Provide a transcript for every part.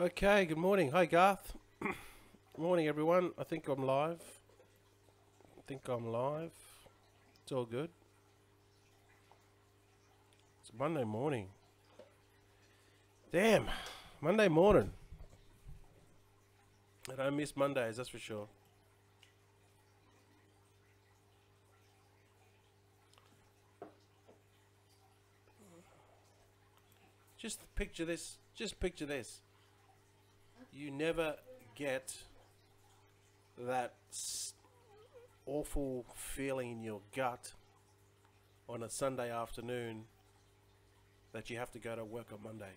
Okay, good morning. Hi, Garth. Good morning, everyone. I think I'm live. It's all good. It's Monday morning. Damn, Monday morning. I don't miss Mondays, that's for sure. Just picture this. Just picture this. You never get that awful feeling in your gut on a Sunday afternoon that you have to go to work on Monday.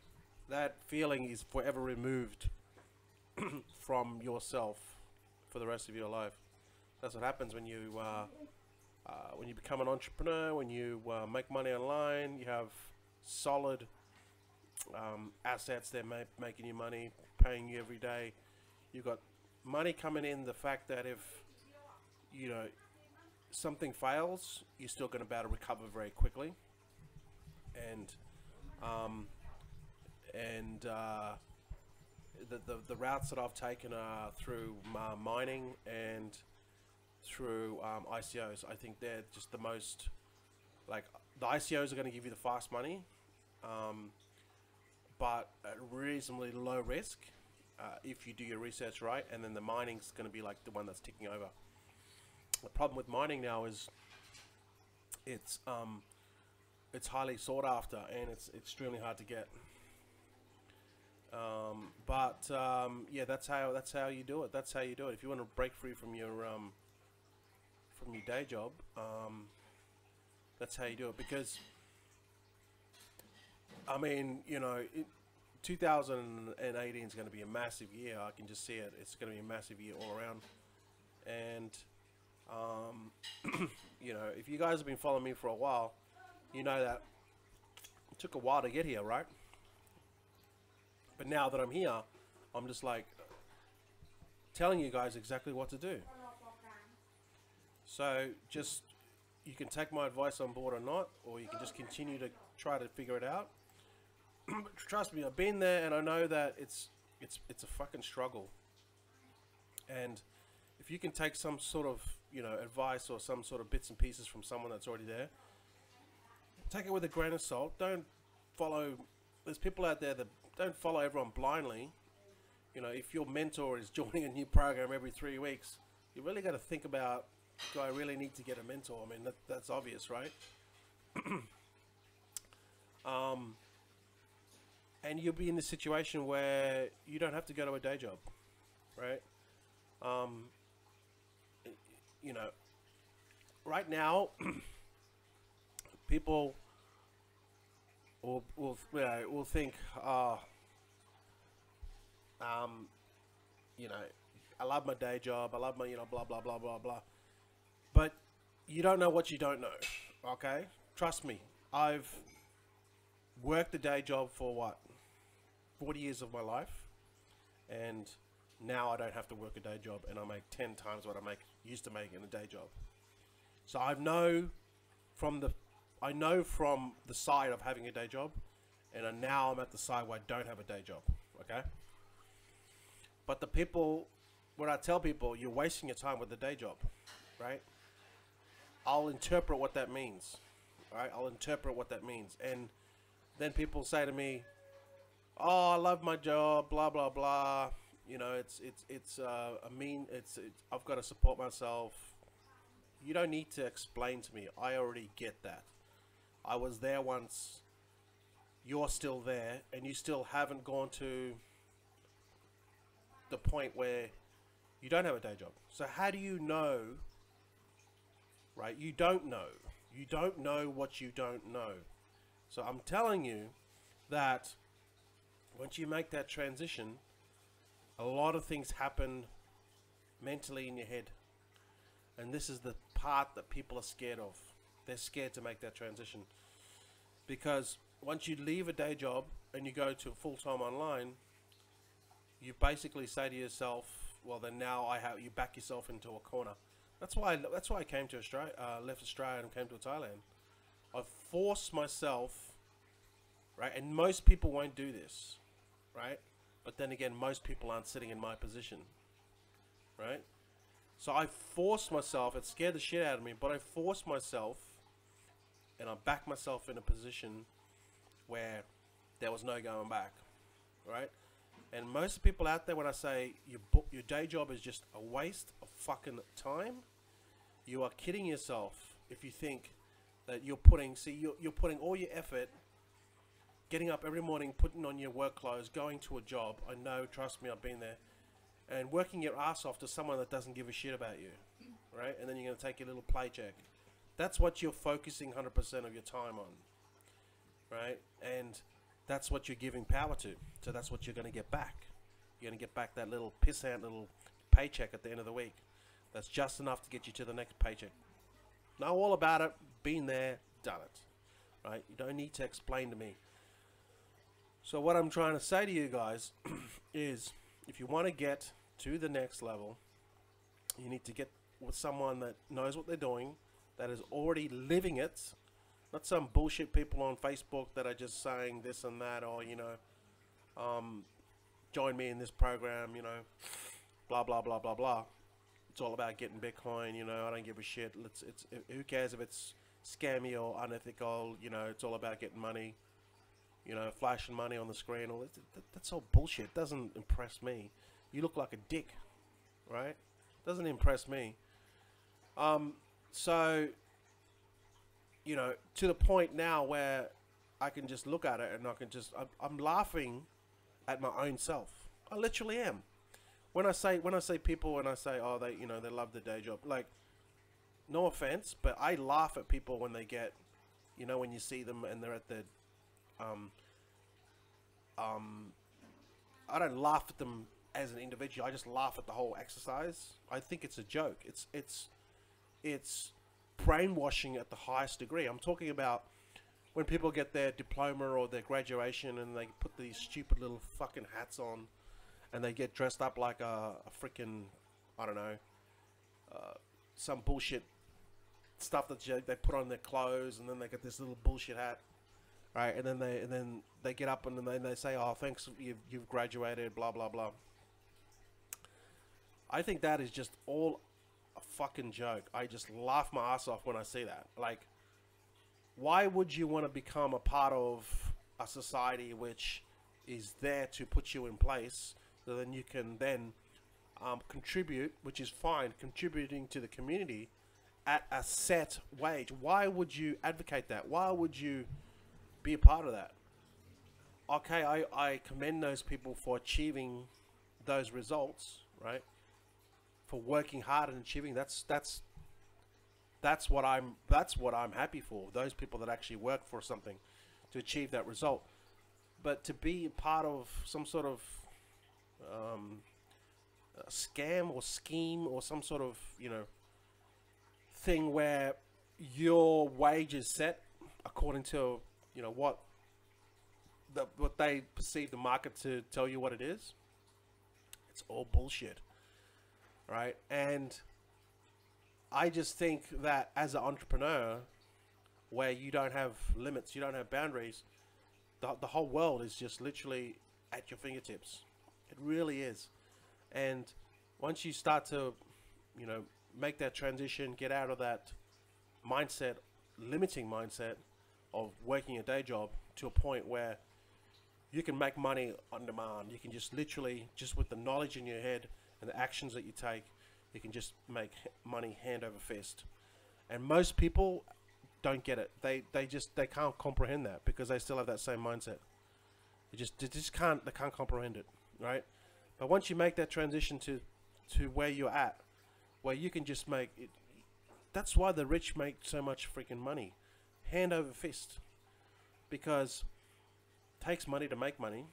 That feeling is forever removed from yourself for the rest of your life. That's what happens when you become an entrepreneur, when you make money online. You have solid assets that making you money, paying you every day. You've got money coming in. The fact that if you know something fails, you're still going to be able to recover very quickly. And um, and the routes that I've taken are through mining and through ICOs. I think they're just the most, like, the ICOs are going to give you the fast money, um, but at reasonably low risk if you do your research right, and then the mining's going to be like the one that's ticking over. The problem with mining now is it's um, it's highly sought after and it's extremely hard to get. But yeah, that's how you do it. That's how you do it. If you want to break free from your day job, that's how you do it. Because I mean, 2018 is going to be a massive year. I can just see it. It's going to be a massive year all around. And if you guys have been following me for a while, you know that it took a while to get here, right? But now that I'm here, I'm just like telling you guys exactly what to do. So just, you can take my advice on board or not, or you can just continue to try to figure it out. But trust me, I've been there and I know that it's a fucking struggle. And if you can take some sort of advice or some sort of bits and pieces from someone that's already there, take it with a grain of salt. Don't follow. There's people out there that don't follow everyone blindly. If your mentor is joining a new program every 3 weeks, you really got to think about, do I really need to get a mentor? I mean, that's obvious, right? And you'll be in this situation where you don't have to go to a day job, right? Um, you know, right now, people will think, oh, um, you know, I love my day job. I love my, blah, blah, blah, blah, blah. But you don't know what you don't know, okay? Trust me. I've worked a day job for what? 40 years of my life. And now I don't have to work a day job and I make 10 times what I used to make in a day job. So I know from the side of having a day job, and now I'm at the side where I don't have a day job, okay? But when I tell people, you're wasting your time with the day job, right? I'll interpret what that means, right? I'll interpret what that means. And then people say to me, oh, I love my job, blah, blah, blah. I've got to support myself. You don't need to explain to me. I already get that. I was there once. You're still there, and you still haven't gone to the point where you don't have a day job. So how do you know, right? You don't know. You don't know what you don't know. So I'm telling you that once you make that transition, a lot of things happen mentally in your head. And this is the part that people are scared of. They're scared to make that transition. Because once you leave a day job and you go to full-time online, you basically say to yourself, well, then now you back yourself into a corner. That's why I came to Australia, left Australia and came to Thailand. I forced myself, right? And most people won't do this, right? But then again, most people aren't sitting in my position, right? So I forced myself, it scared the shit out of me, but I forced myself and I backed myself in a position where there was no going back, right? And most people out there, when I say your day job is just a waste of fucking time, you are kidding yourself if you think that you're putting, you're putting all your effort, getting up every morning, putting on your work clothes, going to a job. I know, trust me, I've been there. And working your ass off to someone that doesn't give a shit about you, right? And then you're going to take your little paycheck. That's what you're focusing 100% of your time on, right? And that's what you're giving power to. So that's what you're going to get back. You're going to get back that little pissant little paycheck at the end of the week. That's just enough to get you to the next paycheck. Know all about it. Been there, done it, right? You don't need to explain to me. So what I'm trying to say to you guys is, if you want to get to the next level, you need to get with someone that knows what they're doing, that is already living it, not some bullshit people on Facebook that are just saying this and that, or, you know, join me in this program, you know, blah, blah, blah, blah, blah. It's all about getting Bitcoin, you know, I don't give a shit. Who cares if it's scammy or unethical, you know, it's all about getting money, you know, flashing money on the screen. All that's all bullshit. Doesn't impress me. You look like a dick, right? Doesn't impress me. So, you know, to the point now where I can just look at it and I can just, I'm laughing at my own self. I literally am. When I say people, when I say, oh, they, you know, they love the day job, like, no offense, but I laugh at people when they get, you know, when you see them and they're at the, I don't laugh at them as an individual. I just laugh at the whole exercise. I think it's a joke. It's brainwashing at the highest degree. I'm talking about when people get their diploma or their graduation and they put these stupid little fucking hats on and they get dressed up like a freaking, I don't know, some bullshit stuff that they put on their clothes, and then they get this little bullshit hat, right? And then they get up and then they say, oh, thanks, you've graduated, blah blah blah. I think that is just all a fucking joke. I just laugh my ass off when I see that. Like, why would you want to become a part of a society which is there to put you in place, so then you can then contribute, which is fine, contributing to the community at a set wage? Why would you advocate that? Why would you be a part of that? Okay, I commend those people for achieving those results, right? For working hard and achieving. That's what I'm happy for. Those people that actually work for something to achieve that result. But to be a part of some sort of scam or scheme or some sort of, you know, thing where your wage is set according to, you know, what they perceive the market to tell you what it is, it's all bullshit, right? And I just think that as an entrepreneur, where you don't have limits, you don't have boundaries, the whole world is just literally at your fingertips. It really is. And once you start to, you know, make that transition, get out of that mindset, limiting mindset of working a day job, to a point where you can make money on demand. You can just literally, just with the knowledge in your head and the actions that you take, you can just make money hand over fist. And most people don't get it. They can't comprehend that, because they still have that same mindset. They just can't comprehend it, right? But once you make that transition to where you're at, where you can just make it, that's why the rich make so much freaking money, hand over fist, because it takes money to make money,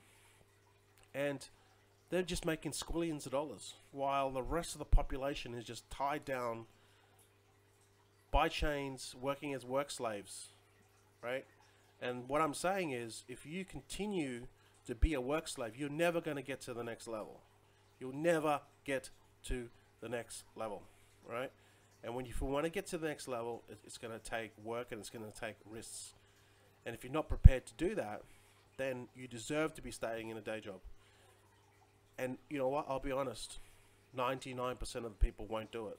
and they're just making squillions of dollars, while the rest of the population is just tied down by chains, working as work slaves, right? And what I'm saying is, if you continue to be a work slave, you're never going to get to the next level. You'll never get to the next level, right? And if you want to get to the next level, it's going to take work and it's going to take risks. And if you're not prepared to do that, then you deserve to be staying in a day job. And you know what? I'll be honest. 99% of the people won't do it.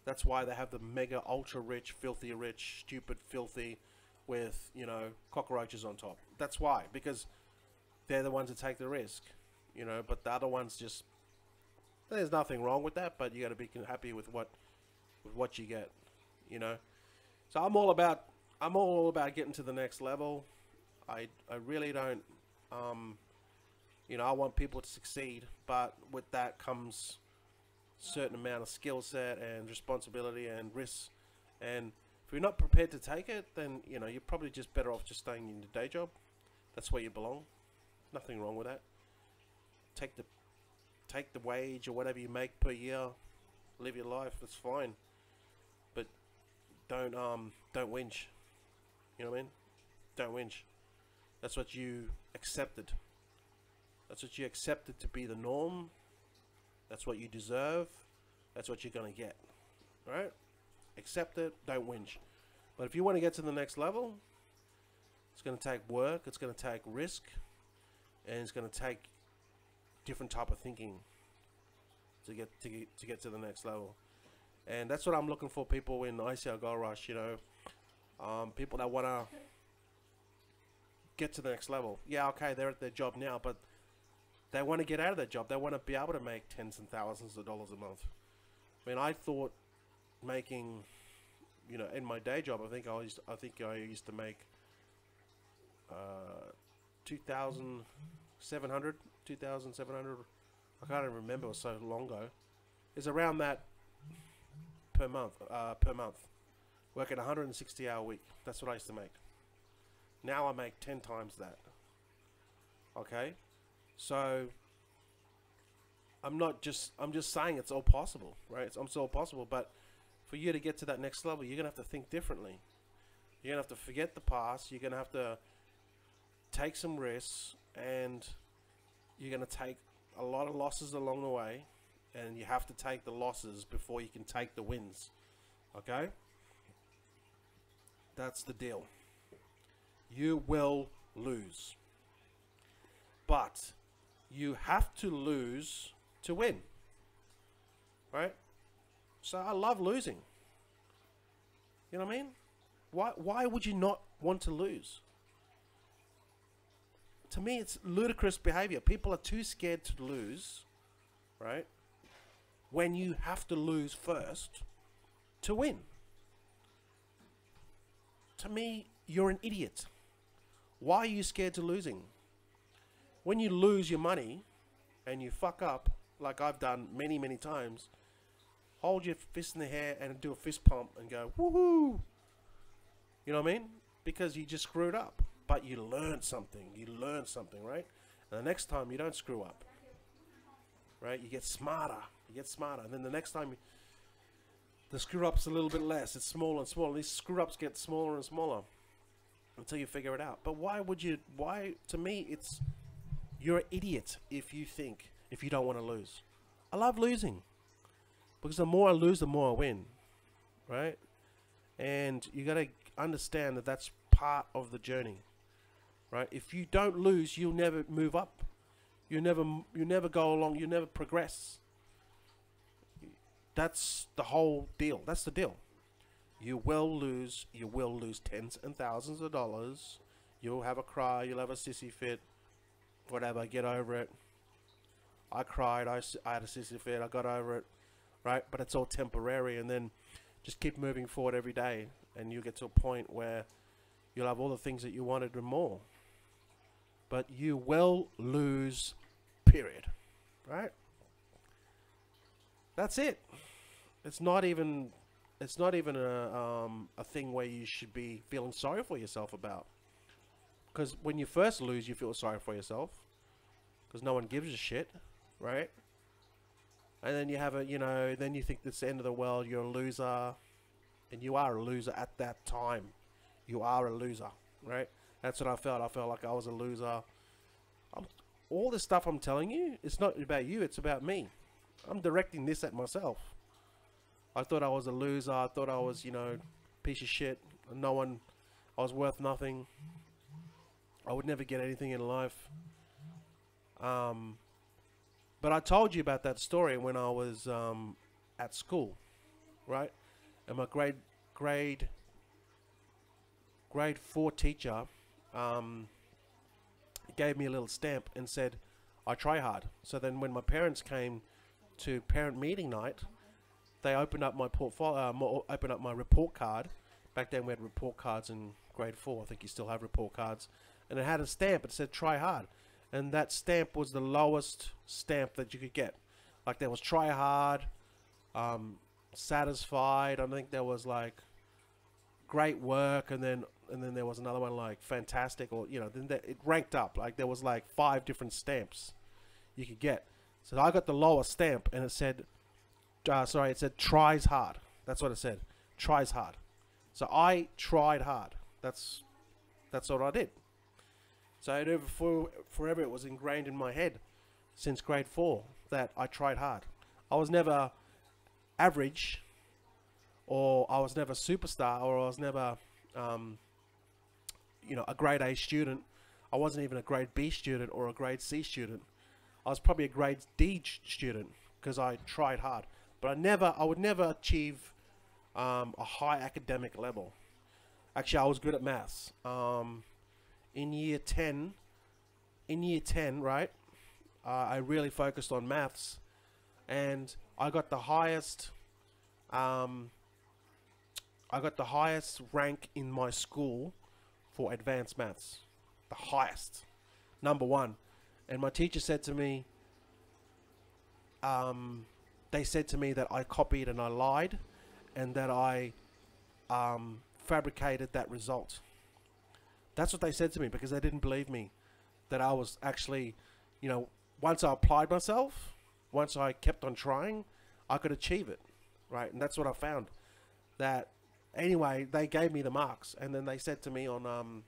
That's why they have the mega ultra rich, filthy rich, stupid filthy with, you know, cockroaches on top. That's why, because they're the ones that take the risk, you know, but the other ones just, there's nothing wrong with that, but you got to be happy with what you get, you know. So I'm all about getting to the next level. I really don't, you know, I want people to succeed, but with that comes certain amount of skill set and responsibility and risks, and if you're not prepared to take it, then you know you're probably just better off just staying in your day job. That's where you belong. Nothing wrong with that. Take the wage or whatever you make per year, live your life. It's fine, but don't whinge. You know what I mean? Don't whinge. That's what you accepted. That's what you accepted to be the norm. That's what you deserve. That's what you're going to get. Alright? Accept it. Don't whinge. But if you want to get to the next level, it's going to take work. It's going to take risk. And it's going to take different type of thinking to get to the next level. And that's what I'm looking for people in ICL Gold Rush, you know. People that want to get to the next level. Yeah, okay, they're at their job now, but they want to get out of their job. They want to be able to make tens and thousands of dollars a month. I mean, I thought making, you know, in my day job, I think I used to make 2,700. I can't even remember. It was so long ago. It's around that per month. Working a 160-hour week. That's what I used to make. Now I make 10 times that. Okay. So I'm just saying it's all possible, right? It's all possible, but for you to get to that next level, you're gonna have to think differently. You're gonna have to forget the past. You're gonna have to take some risks, and you're gonna take a lot of losses along the way, and you have to take the losses before you can take the wins. Okay? That's the deal. You will lose, but you have to lose to win, right? So I love losing. You know what I mean? Why would you not want to lose? To me, it's ludicrous behavior. People are too scared to lose, right? When you have to lose first to win. To me, you're an idiot. Why are you scared to losing? When you lose your money and you fuck up, like I've done many, many times, hold your fist in the air and do a fist pump and go, woohoo! You know what I mean? Because you just screwed up. But you learned something. You learned something, right? And the next time you don't screw up. Right? You get smarter. You get smarter. And then the next time, the screw-up's a little bit less. It's smaller and smaller. These screw-ups get smaller and smaller until you figure it out. But to me, you're an idiot if you don't want to lose. I love losing. Because the more I lose, the more I win. Right? And you got to understand that that's part of the journey. Right? If you don't lose, you'll never move up. You never go along. You never progress. That's the whole deal. That's the deal. You will lose. You will lose tens and thousands of dollars. You'll have a cry. You'll have a sissy fit. Whatever. Get over it. I cried. I had a sissy fit. I got over it. Right? But it's all temporary. And then just keep moving forward every day. And you get to a point where you'll have all the things that you wanted and more. But you will lose. Period. Right? That's it. It's not even a thing where you should be feeling sorry for yourself about. Because when you first lose, you feel sorry for yourself. Because no one gives a shit, right? And then you have then you think it's the end of the world, you're a loser. And you are a loser at that time. You are a loser, right? That's what I felt. I felt like I was a loser. All this stuff I'm telling you, it's not about you, it's about me. I'm directing this at myself. I thought I was a loser. I thought I was, piece of shit. I was worth nothing. I would never get anything in life. But I told you about that story when I was at school, right? And my grade grade 4 teacher um, gave me a little stamp and said, I try hard. So then when my parents came to parent meeting night, they opened up my portfolio, opened up my report card. Back then we had report cards in grade 4. I think you still have report cards. And it had a stamp. It said try hard. And that stamp was the lowest stamp that you could get. Like there was try hard, satisfied. I think there was like great work, and then there was another one like fantastic, or then it ranked up. Like there was like 5 different stamps you could get. So I got the lowest stamp, and it said, it said tries hard. That's what it said, tries hard. So I tried hard. That's what I did. So forever it was ingrained in my head since grade 4 that I tried hard. I was never average, or I was never superstar, or I was never, a grade A student. I wasn't even a grade B student or a grade C student. I was probably a grade D student because I tried hard. But I would never achieve a high academic level. Actually, I was good at maths. In year 10, right, I really focused on maths, and I got the highest. I got the highest rank in my school for advanced maths. The highest. Number 1. And my teacher said to me, they said to me that I copied and I lied, and that I fabricated that result. That's what they said to me, because they didn't believe me that I was actually, once I applied myself, once I kept on trying, I could achieve it, right? And that's what I found. That anyway, they gave me the marks, and then they said to me on,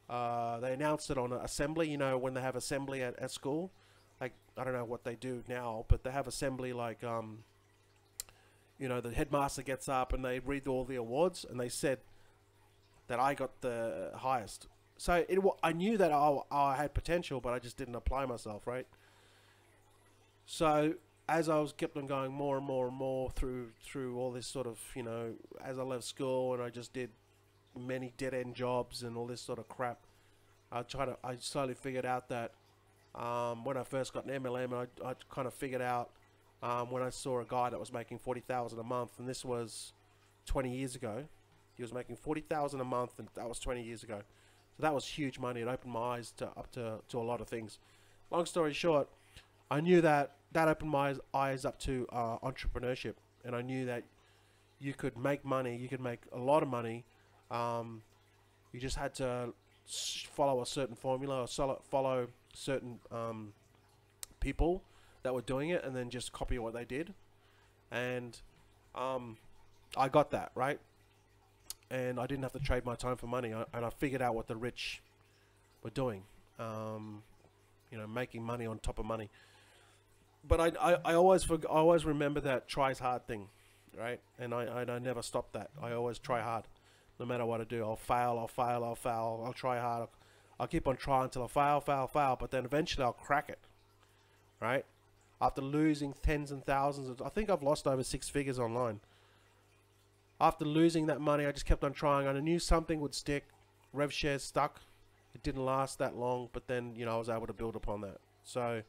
they announced it on assembly. When they have assembly at school, like I don't know what they do now, but they have assembly like, the headmaster gets up and they read all the awards, and they said that I got the highest. So I knew that I had potential, but I just didn't apply myself, right? So as I was kept on going more and more and more through all this sort of, as I left school and I just did many dead-end jobs and all this sort of crap, I slowly figured out that when I first got an MLM, I kind of figured out when I saw a guy that was making $40,000 a month, and this was 20 years ago. He was making $40,000 a month, and that was 20 years ago. So that was huge money. It opened my eyes to a lot of things. Long story short, I knew that opened my eyes up to entrepreneurship, and I knew that you could make money. You could make a lot of money. You just had to follow a certain formula, or follow certain people that were doing it, and then just copy what they did. And I got that, right? And I didn't have to trade my time for money. And I figured out what the rich were doing, making money on top of money. But I always remember that tries hard thing, right? And I never stop that. I always try hard, no matter what I do. I'll fail, I'll try hard. I'll keep on trying until I fail, but then eventually I'll crack it, right? After losing tens and thousands, I think I've lost over 6 figures online. After losing that money, I just kept on trying. I knew something would stick. RevShares stuck. It didn't last that long, but then, I was able to build upon that. So,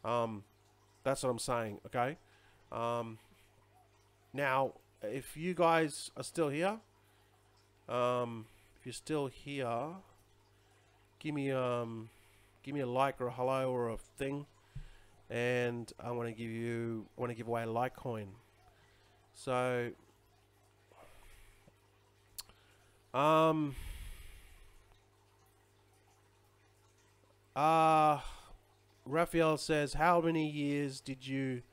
that's what I'm saying, okay? Now, if you guys are still here, if you're still here, give me a like or a hello or a thing, and I want to give away a Litecoin. So, Raphael says, how many years did you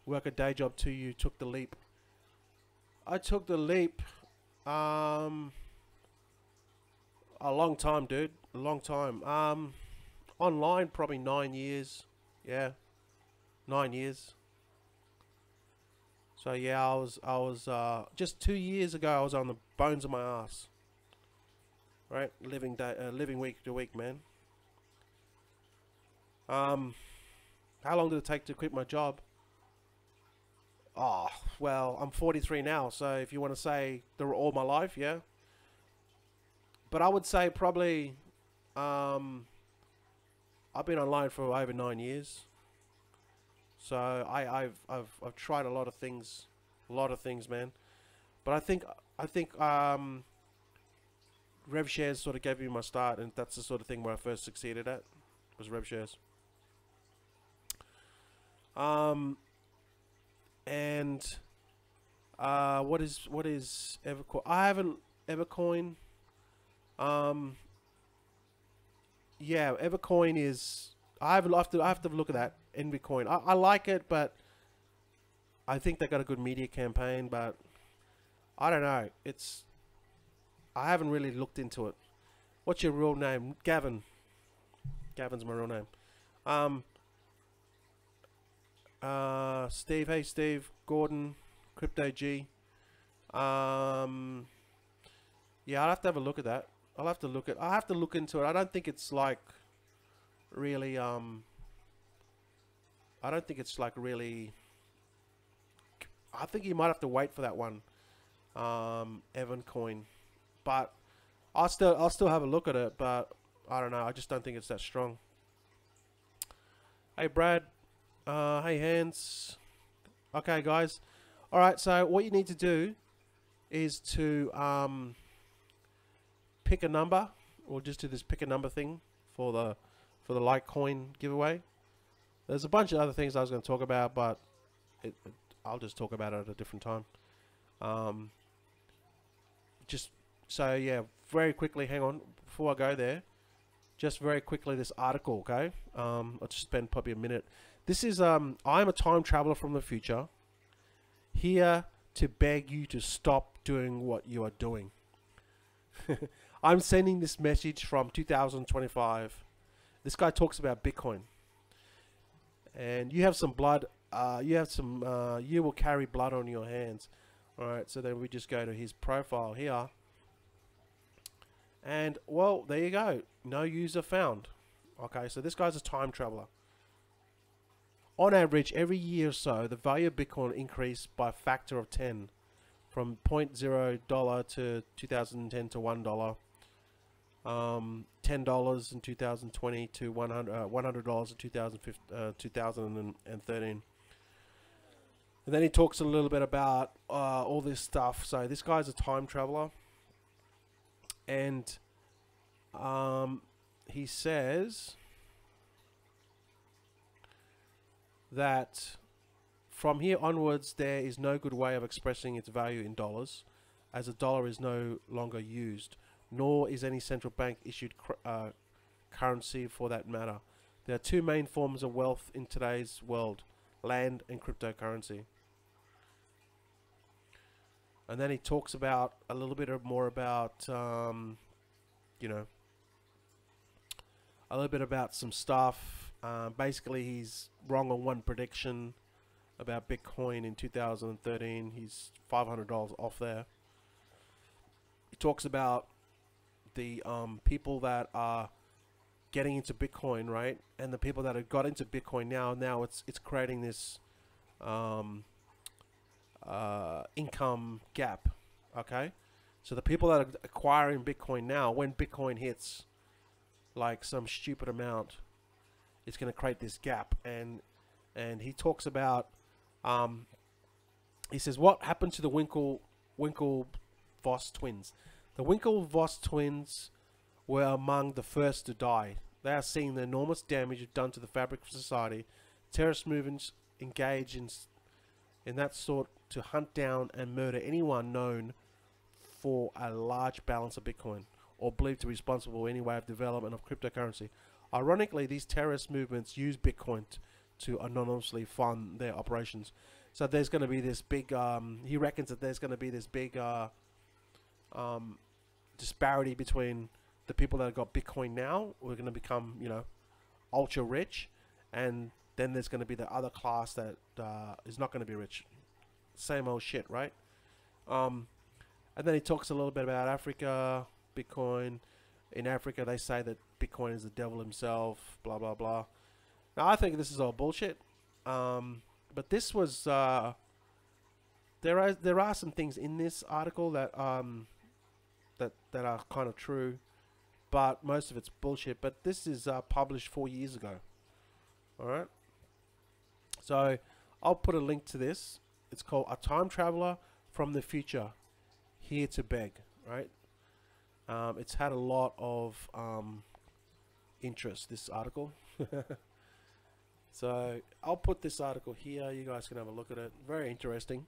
work a day job till you took the leap? I took the leap a long time, dude. A long time. Online, probably 9 years. Yeah, 9 years. So yeah, I was just 2 years ago, I was on the bones of my ass. Right, living week to week, man. How long did it take to quit my job? Oh, well, I'm 43 now, so if you want to say they were all my life, yeah. But I would say probably, I've been online for over 9 years. So I've tried a lot of things, man. But I think RevShares sort of gave me my start, and that's the sort of thing where I first succeeded at, was RevShares. And what is Evercoin? I haven't Evercoin. Yeah, Evercoin is. I have to look at that Evercoin. I like it, but I think they got a good media campaign. But I don't know. I haven't really looked into it. What's your real name? Gavin. Gavin's my real name. Steve. Hey, Steve. Gordon. Crypto G. Yeah, I'll have to have a look at that. I have to look into it. I don't think it's like really. I don't think it's like really. I think you might have to wait for that one. Evercoin, but I'll still have a look at it. But I don't know. I just don't think it's that strong. Hey, Brad. Hey, Hans. Okay, guys. All right. So what you need to do is to pick a number. We'll just do this pick a number thing for the Litecoin giveaway. There's a bunch of other things I was going to talk about, but I'll just talk about it at a different time. Just so yeah, very quickly. Hang on, before I go there, just very quickly this article. Okay, I'll just spend probably a minute. This is I'm a time traveler from the future, here to beg you to stop doing what you are doing. I'm sending this message from 2025. This guy talks about Bitcoin, and you have some blood. You will carry blood on your hands. All right. So then we just go to his profile here, and well, there you go. No user found. Okay. So this guy's a time traveler. On average, every year or so, the value of Bitcoin increased by a factor of 10, from $0.0 to 2010 to $1. $10 in 2020 to $100 in 2013. And then he talks a little bit about all this stuff. So this guy's a time traveler, and he says that from here onwards there is no good way of expressing its value in dollars, as a dollar is no longer used, nor is any central bank issued currency for that matter. There are two main forms of wealth in today's world: land and cryptocurrency. And then he talks about a little bit more about you know, a little bit about some stuff. Basically he's wrong on one prediction about Bitcoin in 2013. He's $500 off there. He talks about the people that are getting into Bitcoin, right? And the people that have got into Bitcoin now it's creating this income gap. Okay, so the people that are acquiring Bitcoin now, when Bitcoin hits like some stupid amount, it's going to create this gap. And he talks about he says, what happened to the Winklevoss twins? The Winklevoss twins were among the first to die. They are seeing the enormous damage done to the fabric of society. Terrorist movements engage in that sort to hunt down and murder anyone known for a large balance of Bitcoin or believed to be responsible for any way of development of cryptocurrency. Ironically, these terrorist movements use Bitcoin to anonymously fund their operations. So there's going to be this big, he reckons that there's going to be this big disparity between the people that have got Bitcoin now, who are going to become, you know, ultra rich, and then there's going to be the other class that is not going to be rich. Same old shit, right? And then he talks a little bit about Africa, Bitcoin. In Africa, they say that Bitcoin is the devil himself, blah, blah, blah. Now I think this is all bullshit. But this was there are some things in this article that that are kind of true, but most of it's bullshit. But this is published 4 years ago. All right. So I'll put a link to this. It's called "A Time Traveler from the Future Here to Beg." Right. It's had a lot of interest, this article. So I'll put this article here. You guys can have a look at it. Very interesting.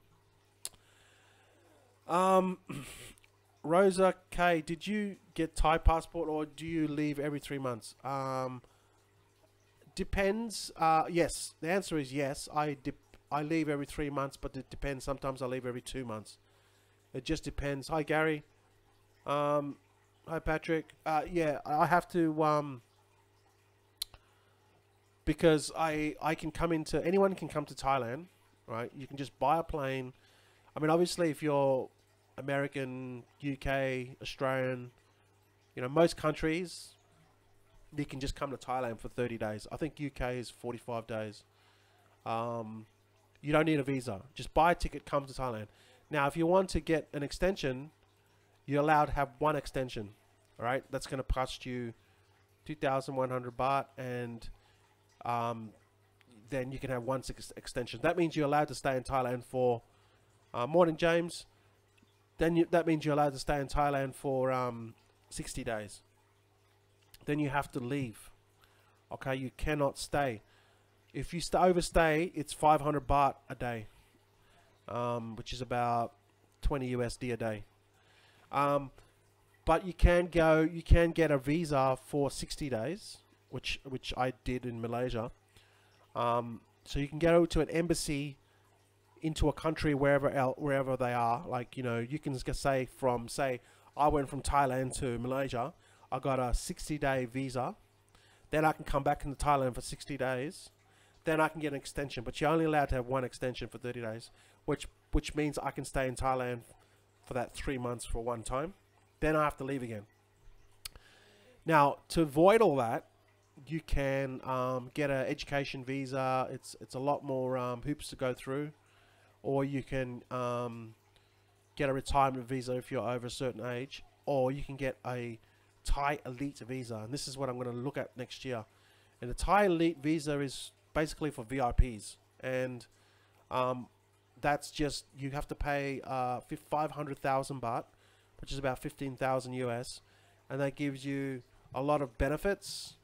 Rosa K, did you get Thai passport or do you leave every 3 months? Depends. Yes, the answer is yes. I leave every 3 months, but it depends. Sometimes I leave every 2 months. It just depends. Hi Gary. Hi Patrick. Yeah, I have to because I can come into, anyone can come to Thailand, right? You can just buy a plane. I mean, obviously, if you're American, UK, Australian, you know, most countries, you can just come to Thailand for 30 days. I think UK is 45 days. You don't need a visa. Just buy a ticket, come to Thailand. Now, if you want to get an extension, you're allowed to have one extension, all right? That's going to cost you 2,100 baht, and then you can have one extension. That means you're allowed to stay in Thailand for morning, James. Then that means you're allowed to stay in Thailand for 60 days. Then you have to leave. Okay, you cannot stay. If you overstay, it's 500 baht a day, which is about 20 USD a day. But you can get a visa for 60 days, which I did in Malaysia. So you can go to an embassy into a country wherever they are. Like, you know, you can just say I went from Thailand to Malaysia. I got a 60-day visa. Then I can come back into Thailand for 60 days. Then I can get an extension, but you're only allowed to have one extension for 30 days, which means I can stay in Thailand for that 3 months for one time. Then I have to leave again. Now, to avoid all that, you can get an education visa. It's a lot more hoops to go through, or you can get a retirement visa if you're over a certain age, or you can get a Thai Elite visa, and this is what I'm going to look at next year. And the Thai Elite visa is basically for VIPs, and that's just, you have to pay 500,000 baht, which is about 15,000 US, and that gives you a lot of benefits.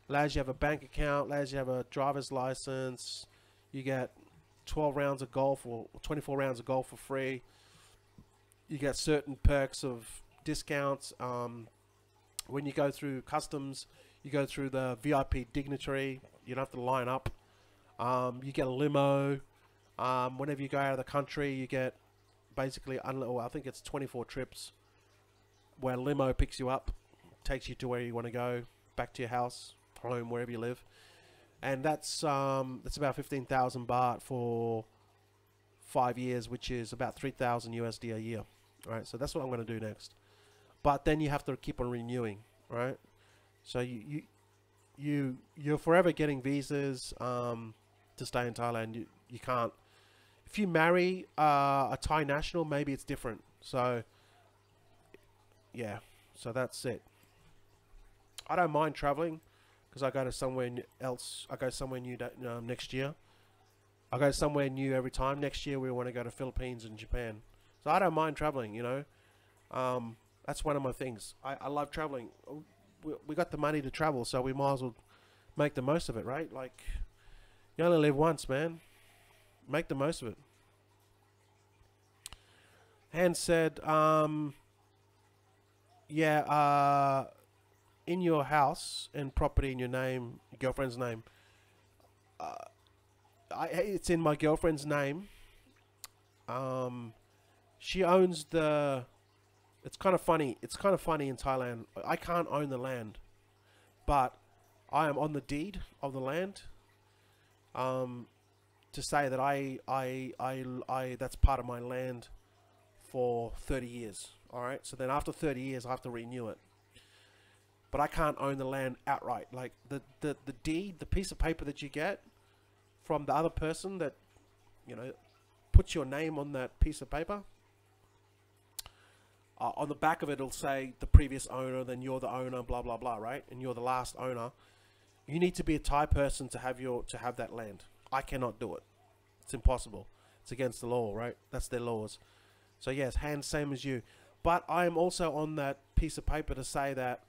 Allows you to have a bank account, allows you to have a driver's license. You get 12 rounds of golf or 24 rounds of golf for free. You get certain perks of discounts. When you go through customs, you go through the VIP dignitary. You don't have to line up. You get a limo. Whenever you go out of the country, you get basically, I think it's 24 trips where a limo picks you up, takes you to where you want to go, back to your house, home, wherever you live. And that's about 15,000 baht for 5 years, which is about 3,000 USD a year. All right, so that's what I'm going to do next. But then you have to keep on renewing, right? So you're forever getting visas to stay in Thailand. You can't. If you marry a Thai national, maybe it's different. So yeah, so that's it. I don't mind traveling because I go to somewhere else. I go somewhere new next year. I go somewhere new every time. Next year we want to go to Philippines and Japan. So I don't mind traveling, you know. That's one of my things. I love traveling. We got the money to travel, so we might as well make the most of it, right? Like, you only live once, man. Make the most of it. Hans said, yeah, in your house and property in your name, your girlfriend's name. It's in my girlfriend's name. She owns the... It's kind of funny. It's kind of funny in Thailand. I can't own the land, but I am on the deed of the land. To say that I that's part of my land for 30 years. All right. So then after 30 years, I have to renew it. but I can't own the land outright. Like the deed, the piece of paper that you get from the other person that, you know, puts your name on that piece of paper. On the back of it, it'll say the previous owner, then you're the owner, blah blah blah, right? And you're the last owner. You need to be a Thai person to have that land. I cannot do it. It's impossible. It's against the law, right? That's their laws. So yes, hand same as you. But I am also on that piece of paper to say that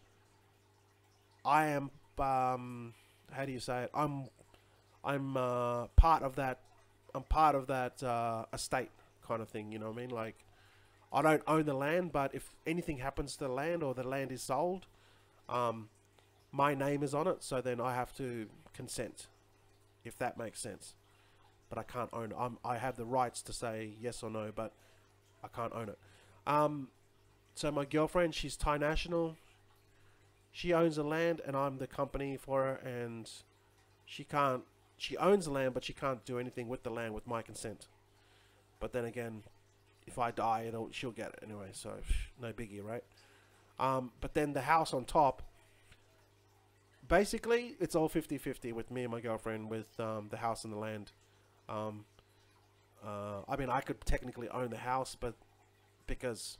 I am, how do you say it? I'm part of that. I'm part of that estate kind of thing. You know what I mean? Like, I don't own the land, but if anything happens to the land or the land is sold, my name is on it. So then I have to consent, if that makes sense. But I can't own it. I have the rights to say yes or no, but I can't own it. So my girlfriend, she's Thai national. She owns the land, and I'm the company for her. And she owns the land, but she can't do anything with the land with my consent. But then again, if I die, she'll get it anyway. So no biggie, right? But then the house on top, basically, it's all 50-50 with me and my girlfriend with the house and the land. I mean, I could technically own the house, but because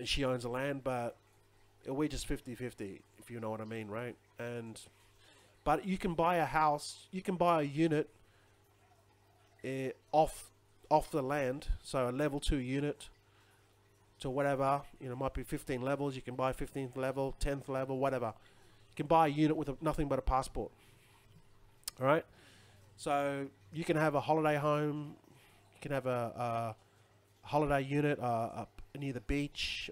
she owns the land, but we're just 50-50, if you know what I mean, right? But you can buy a house, you can buy a unit off the land, so a level 2 unit to whatever, you know, might be 15 levels. You can buy 15th level, 10th level, whatever. You can buy a unit with nothing but a passport. All right, so you can have a holiday home. You can have a holiday unit up near the beach.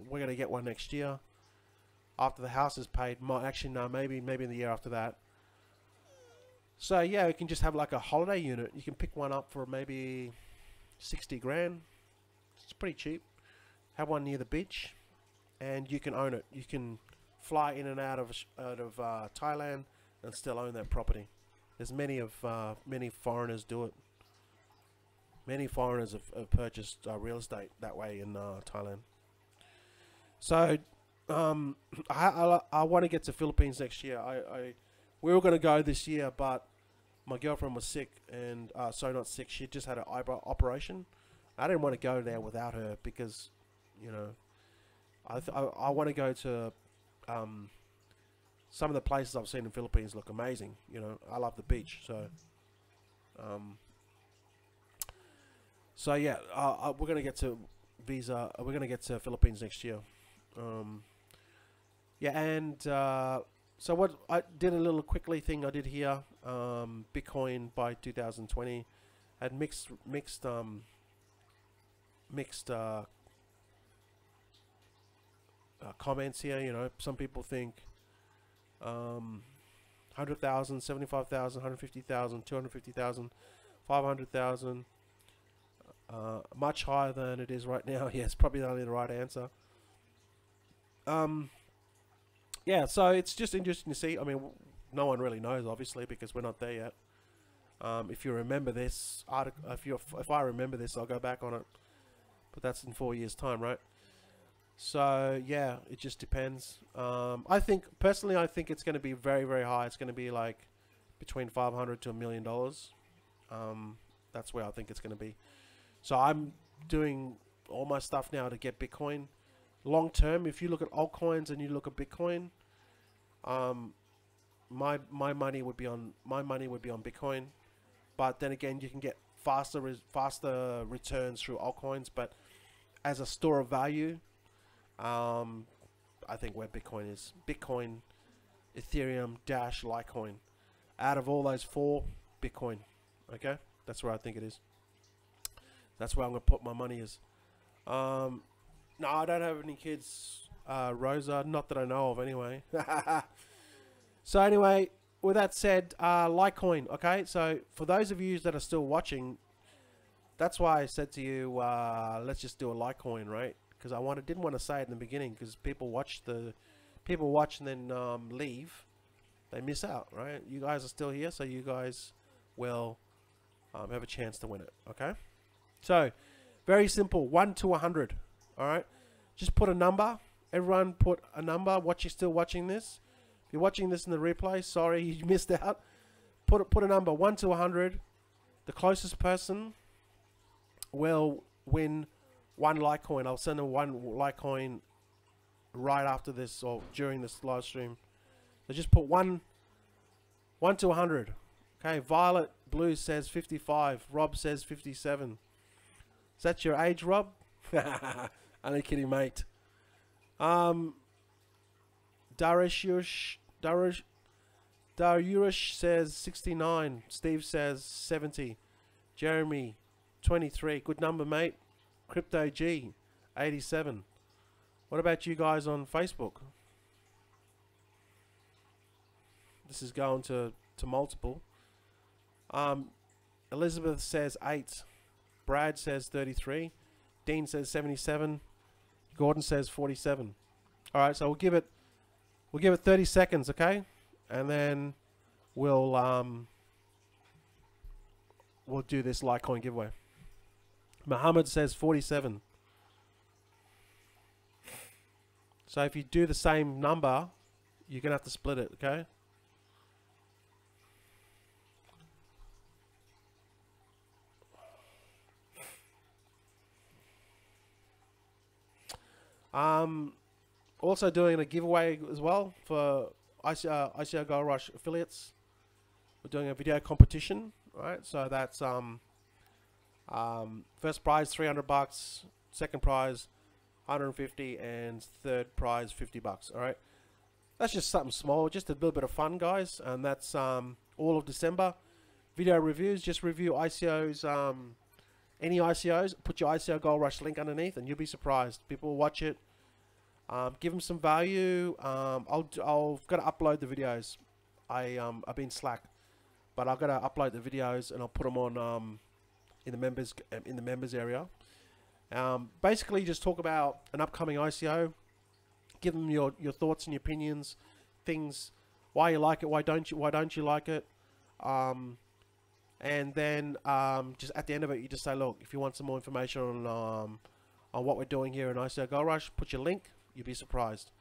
We're gonna get one next year after the house is paid. Actually, no, maybe in the year after that. So yeah, you can just have like a holiday unit. You can pick one up for maybe 60 grand. It's pretty cheap. Have one near the beach, and you can own it. You can fly in and out of Thailand and still own that property. There's many foreigners do it. Many foreigners have purchased real estate that way in Thailand. So I want to get to Philippines next year. We were going to go this year, but my girlfriend was sick, and sorry, not sick. She just had an eyebrow operation. I didn't want to go there without her because, you know, I want to go to some of the places I've seen in Philippines look amazing. You know, I love the beach, so so yeah, we're gonna get to we're gonna get to Philippines next year. Yeah, and so what I did, a little quickly thing I did here, Bitcoin by 2020, had mixed comments here. You know, some people think 100,000, 75,000, 150,000, 250,000, 500,000, much higher than it is right now. Yes, probably only the right answer. Yeah, so it's just interesting to see. I mean, no one really knows, obviously, because we're not there yet. If you remember this article, if I remember this, I'll go back on it. But that's in 4 years' time, right? So yeah, it just depends. I think personally, I think it's going to be very, very high. It's going to be like between $500 to $1 million. That's where I think it's going to be. So I'm doing all my stuff now to get Bitcoin. Long term, if you look at altcoins and you look at Bitcoin, my money would be on Bitcoin. But then again, you can get faster returns through altcoins. But as a store of value, I think where Bitcoin is. Bitcoin, Ethereum, Dash, Litecoin. Out of all those four, Bitcoin. Okay? That's where I think it is. That's where I'm going to put my money is. No, I don't have any kids, Rosa. Not that I know of, anyway. So anyway, with that said, Litecoin. Okay? So for those of you that are still watching, that's why I said to you, let's just do a Litecoin, right? Because I didn't want to say it in the beginning, because people watch and then leave. They miss out, right? You guys are still here, so you guys will have a chance to win it. Okay? So very simple, 1 to 100. All right, just put a number Everyone put a number. Still watching this? If you're watching this in the replay, sorry you missed out. Put a number 1 to 100. The closest person will win 1 Litecoin. I'll send them 1 Litecoin right after this or during this live stream. So just put 1 to 100. Okay, Violet Blue says 55. Rob says 57. Is that your age, Rob? Only kidding, mate. Darush says 69. Steve says 70. Jeremy 23. Good number, mate. Crypto G 87. What about you guys on Facebook? This is going to multiple. Elizabeth says 8. Brad says 33. Dean says 77. Gordon says 47. All right, so we'll give it 30 seconds, okay? And then we'll do this Litecoin giveaway. Muhammad says 47. So if you do the same number, you're gonna have to split it, okay? Also doing a giveaway as well for ICO Gold Rush affiliates. We're doing a video competition, right? So that's first prize $300, second prize 150, and third prize $50. All right, that's just something small, just a little bit of fun, guys. And that's all of December. Video reviews, just review ICOs, any ICOs. Put your ICO Gold Rush link underneath, and you'll be surprised. People will watch it. Give them some value. I've got to upload the videos. I've been slack, but I've got to upload the videos and I'll put them on in the members area. Basically, just talk about an upcoming ICO. Give them your thoughts and your opinions, things, why you like it, why don't you like it, and then just at the end of it, you just say, look, if you want some more information on what we're doing here in ICO Gold Rush, put your link. You'll be surprised.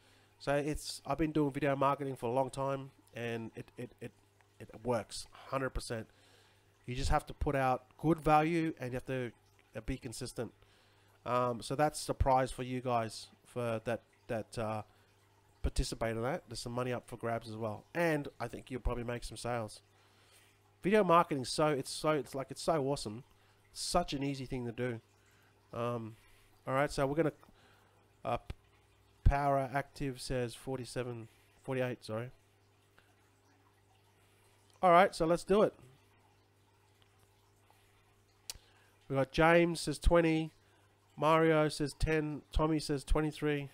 So I've been doing video marketing for a long time, and it works 100%. You just have to put out good value, and you have to be consistent. So that's the prize for you guys for that participate in that. There's some money up for grabs as well, and I think you'll probably make some sales. Video marketing, it's so awesome. Such an easy thing to do. All right, so we're gonna Power Active says 48, sorry. All right, so let's do it. We got James says 20, Mario says 10, Tommy says 23.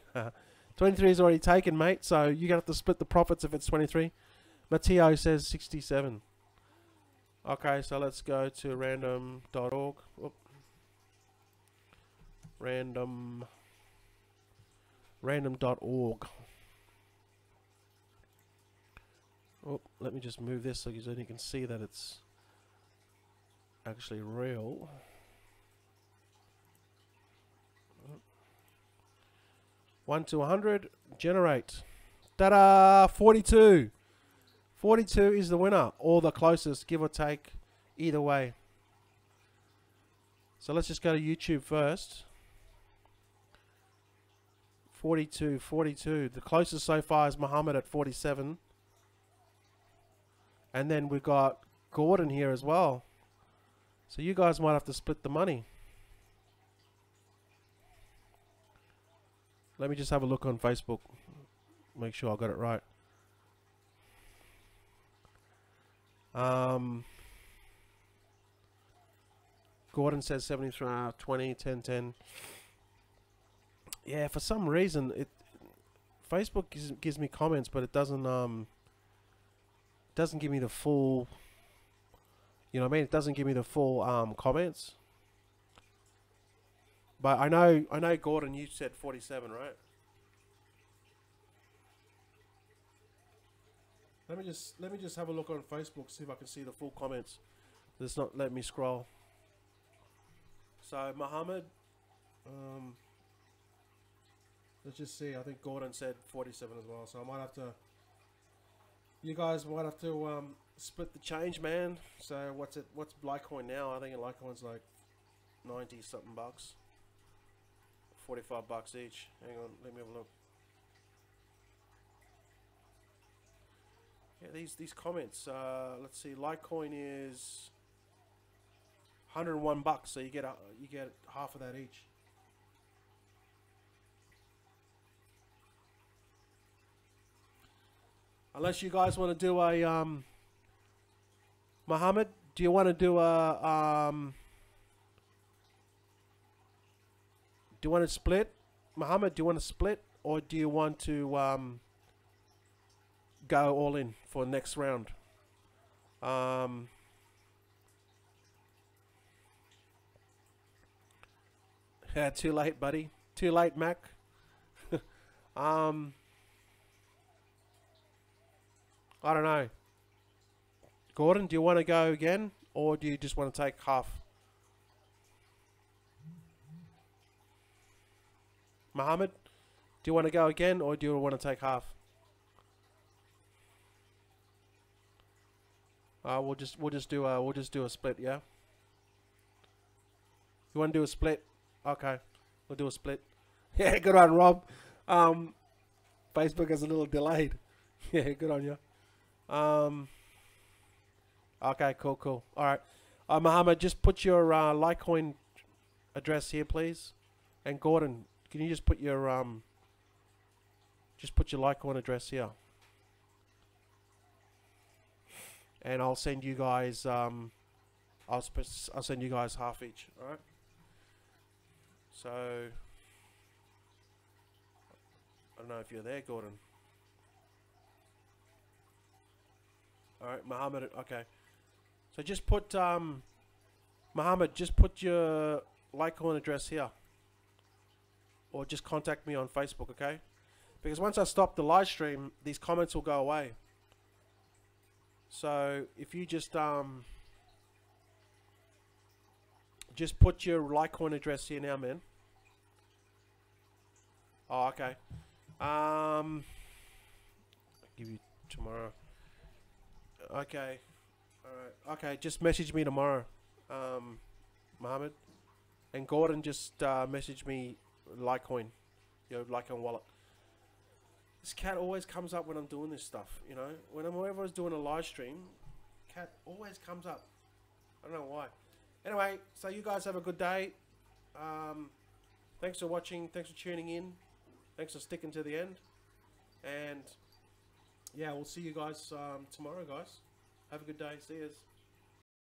23 is already taken, mate, so you're gonna have to split the profits if it's 23. Matteo says 67. Okay, so let's go to random.org. Random.org. Oh, let me just move this so you can see that it's actually real. 1 to 100, generate. Ta-da! 42. 42 is the winner, or the closest, give or take, either way. So let's just go to YouTube first. 42. The closest so far is Muhammad at 47. And then we've got Gordon here as well. So you guys might have to split the money. Let me just have a look on Facebook. Make sure I got it right. Gordon says 73, 20, 10, 10. Yeah, for some reason Facebook gives me comments, but it doesn't give me the full, you know what I mean? It doesn't give me the full comments. But I know Gordon, you said 47, right? Let me just have a look on Facebook, see if I can see the full comments. It's not letting me scroll. So Muhammad, Let's just see. I think Gordon said 47 as well, so I might have to. You guys might have to split the change, man. So what's it? What's Litecoin now? I think Litecoin's like 90 something bucks. 45 bucks each. Hang on, let me have a look. Yeah, these comments. Let's see. Litecoin is 101 bucks, so you get half of that each. Unless you guys want to do a Mohammed, do you want to do a do you want to split? Mohammed, do you want to split, or do you want to go all in for next round? Yeah, too late, buddy. Too late, Mac. I don't know. Gordon, do you want to go again, or do you just want to take half? Mohammed, do you want to go again, or do you want to take half? We'll just do a split, yeah. You want to do a split? Okay, we'll do a split. Yeah, good on Rob. Facebook is a little delayed. Yeah, good on you. Okay, cool. All right, Mohammed, just put your Litecoin address here, please. And Gordon, can you just put your Litecoin address here? And I'll send you guys I'll send you guys half each. All right. So I don't know if you're there, Gordon. All right, Mohammed. Okay. So just put Mohammed. Just put your Litecoin address here, or just contact me on Facebook, okay? Because once I stop the live stream, these comments will go away. So if you just put your Litecoin address here now, man. Oh, okay. I'll give you tomorrow. Okay. Alright. Okay, just message me tomorrow, Mohammed. And Gordon, just message me Litecoin, your Litecoin wallet. This cat always comes up when I'm doing this stuff, you know. Whenever I was doing a live stream, cat always comes up. I don't know why. Anyway, so you guys have a good day. Thanks for watching. Thanks for tuning in. Thanks for sticking to the end. And yeah, we'll see you guys tomorrow, guys. Have a good day. See yous.